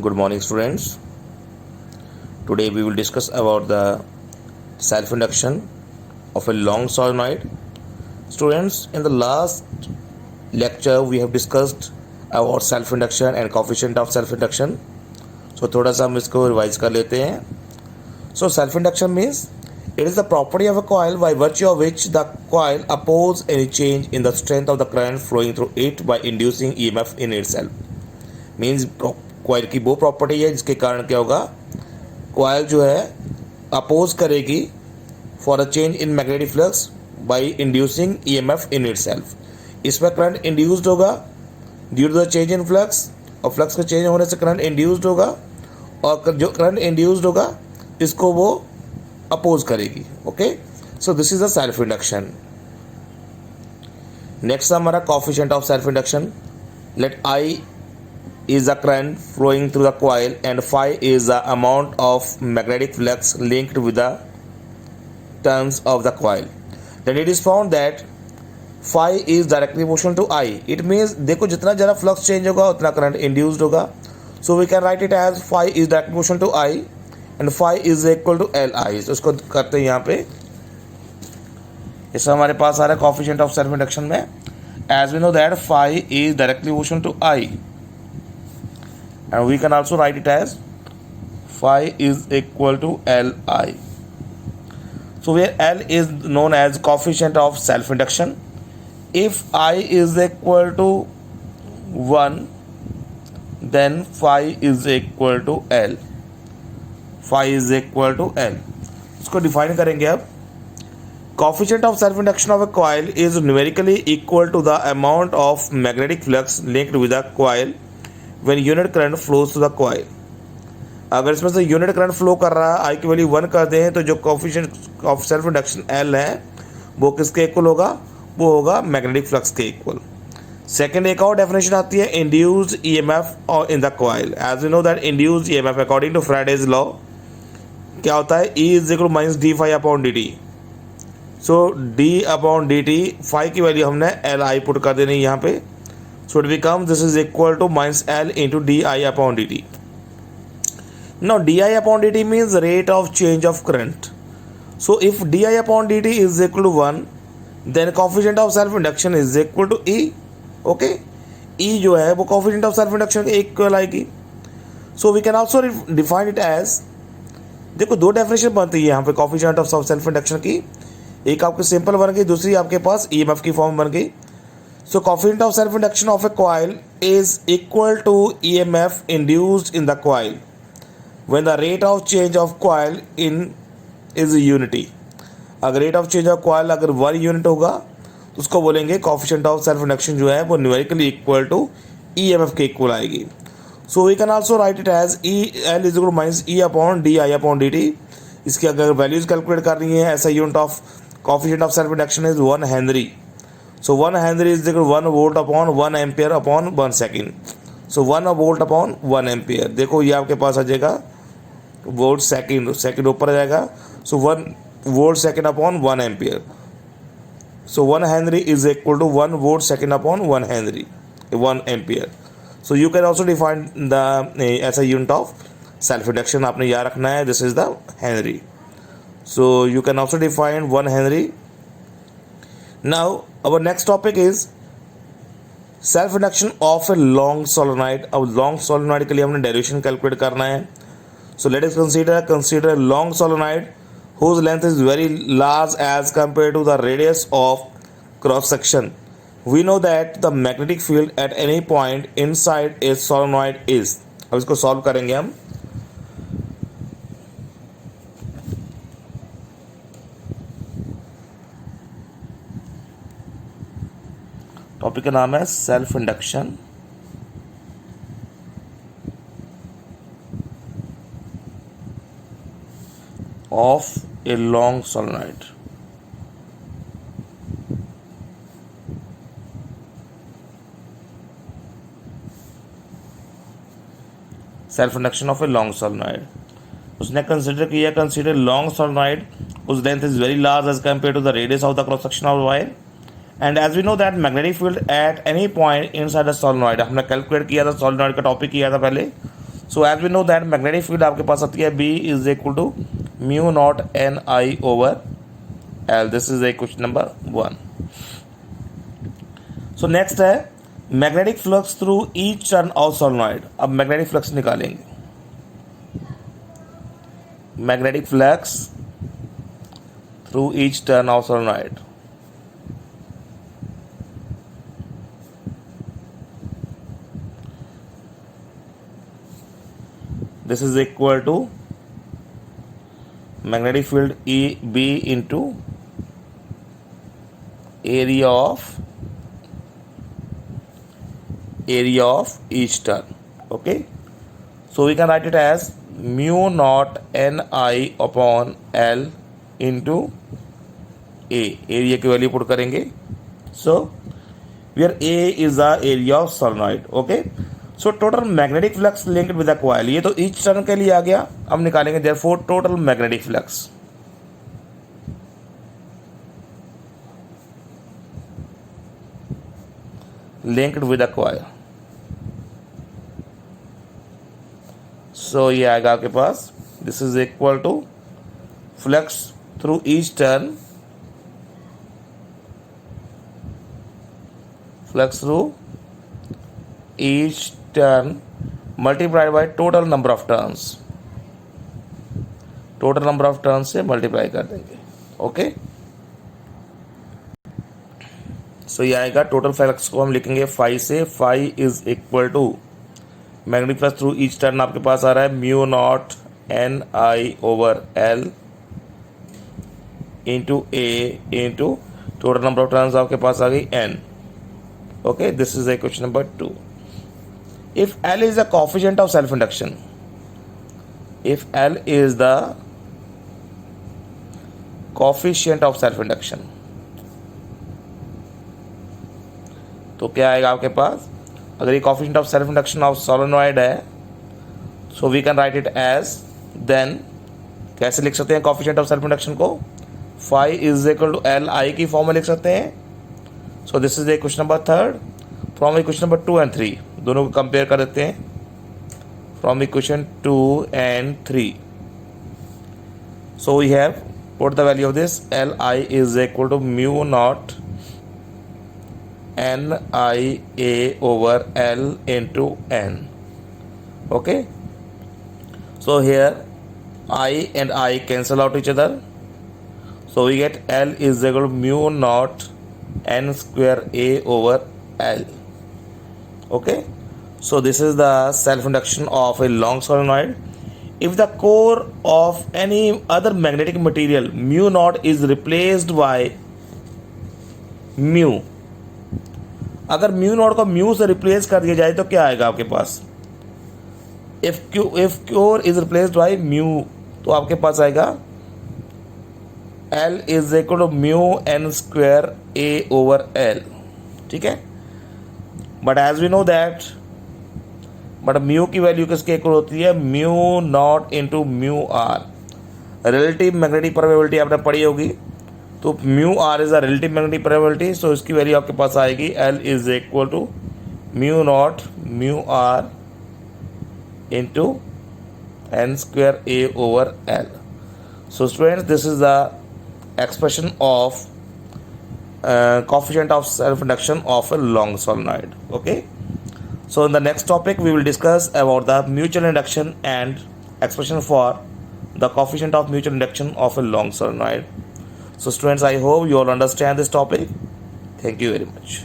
Good morning, students. Today we will discuss about the self-induction of a long solenoid. Students, in the last lecture we have discussed about self-induction and coefficient of self-induction. So थोड़ा सा हम इसको revise कर लेते हैं. So self-induction means it is the property of a coil by virtue of which the coil opposes any change in the strength of the current flowing through it by inducing EMF in itself. Means coil की वो property है जिसके कारण क्या होगा, coil जो है oppose करेगी for a change in magnetic flux by inducing EMF in itself. इसमें करंट इंड्यूस्ड होगा due to the change in flux, और फ्लक्स के चेंज होने से करंट इंड्यूस्ड होगा, और जो करंट इंड्यूस्ड होगा इसको वो अपोज करेगी. Okay, so this is the self induction. Next हमारा coefficient of self induction. Let I is the current flowing through the coil and phi is the amount of magnetic flux linked with the turns of the coil. Then it is found that phi is directly proportional to I. It means देखो जितना ज़्यादा flux change होगा उतना current induced होगा. So we can write it as phi is directly proportional to I and phi is equal to Li. तो इसको करते हैं यहाँ पे. इसमें हमारे पास आ रहा है कोएफिशिएंट ऑफ सेल्फ इंडक्शन में. As we know that phi is directly proportional to I. And we can also write it as phi is equal to Li. So where L is known as coefficient of self-induction. If I is equal to 1, then phi is equal to L. Phi is equal to L. इसको define करेंगे अब. Coefficient of self-induction of a coil is numerically equal to the amount of magnetic flux linked with the coil when unit current flows through the coil. अगर इसमें से unit current flow कर रहा है, आई की वैल्यू 1 कर दें, तो जो coefficient of self induction L है वो किसके इक्वल होगा, वो होगा मैग्नेटिक फ्लक्स के इक्वल. सेकंड एक और डेफिनेशन आती है इंड्यूस्ड ईएमएफ और in the coil. As you know that induced EMF according to Faraday's law क्या होता है, E is equal minus D phi upon D T. So D upon D T, phi की value हमने L I put कर देनी यहाँ पे. So it becomes this is equal to minus L into di upon dt. Now di upon dt means rate of change of current. So if di upon dt is equal to 1, then coefficient of self induction is equal to E. Okay, E जो है वो coefficient of self induction के equal आएगी. So we can also define it as, देखो दो definition बनती है यहाँ पे coefficient of self induction की. एक आपकी सिंपल बन गई, दूसरी आपके पास EMF की फॉर्म बन गई. So coefficient of self-induction of a coil is equal to EMF induced in the coil when the rate of change of coil in is unity. अगर rate of change of coil अगर 1 unit होगा तो उसको बोलेंगे coefficient of self-induction जो है वो numerically equal to EMF के इक्वल आएगी. So we can also write it as L is equal to minus E upon di upon dt. इसकी अगर वैल्यूज कैलकुलेट करनी है, ऐसा unit of coefficient of self-induction is 1 Henry. So 1 Henry is equal to 1 volt upon 1 ampere upon 1 second. So 1 volt upon 1 ampere. देखो ये आपके पास आ जाएगा वोल्ट सेकंड, सेकंड ऊपर आ जाएगा. So 1 volt second upon 1 ampere. So 1 Henry is equal to 1 volt second upon 1 Henry, 1 ampere. So you can also define the ऐसा unit of self induction आपने याद रखना है. This is the Henry. So you can also define 1 Henry. Now our next topic is self induction of a long solenoid. अब long solenoid के लिए हमने derivation calculate करना है. So let us consider long solenoid whose length is very large as compared to the radius of cross section. We know that the magnetic field at any point inside a solenoid is. अब इसको solve करेंगे हम. Topic का नाम है self induction of a long solenoid. Self induction of a long solenoid. उसने consider long solenoid whose length is very large as compared to the radius of the cross section of wire. And as we know that magnetic field at any point inside the solenoid, हमने calculate किया था, solenoid का topic किया था पहले. So as we know that magnetic field आपके पास आती है B is equal to mu not N I over L. This is a question number 1. So next है magnetic flux through each turn of solenoid. अब magnetic flux निकालेंगे. Magnetic flux through each turn of solenoid. This is equal to magnetic field EB into area of each turn. Okay, so we can write it as mu naught Ni upon L into A. area की value put करेंगे. So where A is the area of solenoid. Okay, so total magnetic flux linked with the coil. ये तो each turn के लिए आ गया. अब निकालेंगे therefore total magnetic flux. Linked with the coil. सो ये आएगा आपके पास. This is equal to flux through each turn. Flux through each turn multiplied by total number of turns. Total number of turns से मल्टीप्लाई कर देंगे. Okay, सो ये आएगा. टोटल फ्लक्स को हम लिखेंगे फाई से. Phi is equal to magnetic flux through each turn आपके पास आ रहा है mu not N I over L into A into total number of turns आपके पास आ गई एन. Okay, this is a question number 2. If L is the coefficient of self-induction, if L is the coefficient of self-induction, तो क्या आएगा आपके पास? अगर ये coefficient of self-induction of solenoid है, so we can write it as, then कैसे लिख सकते हैं coefficient of self-induction को? phi is equal to L I की फॉर्म में लिख सकते हैं. So this is a question number 3rd. From equation number 2 and 3 दोनों को कंपेयर कर देते हैं. From equation 2 and 3. So we have put the value of this. L I is equal to mu not N I A over L into N. Okay, so here I and I cancel out each other. So we get L is equal to mu naught n square A over L. Okay, so this is the self-induction of a long solenoid. If the core of any other magnetic material mu naught is replaced by mu, अगर mu naught को mu से replace कर दिया जाए तो क्या आएगा आपके पास? if core is replaced by mu तो आपके पास आएगा L is equal to mu n square A over L. ठीक है, but as we know that but mu की वैल्यू किसके इक्वल होती है? Mu naught into mu R. Relative magnetic permeability आपने पढ़ी होगी, तो mu R is a relative magnetic permeability. So इसकी वैल्यू आपके पास आएगी L is equal to mu naught mu R into N square A over L. So students, this is the expression of coefficient of self-induction of a long solenoid. Okay, so in the next topic we will discuss about the mutual induction and expression for the coefficient of mutual induction of a long solenoid. So students, I hope you all understand this topic. Thank you very much.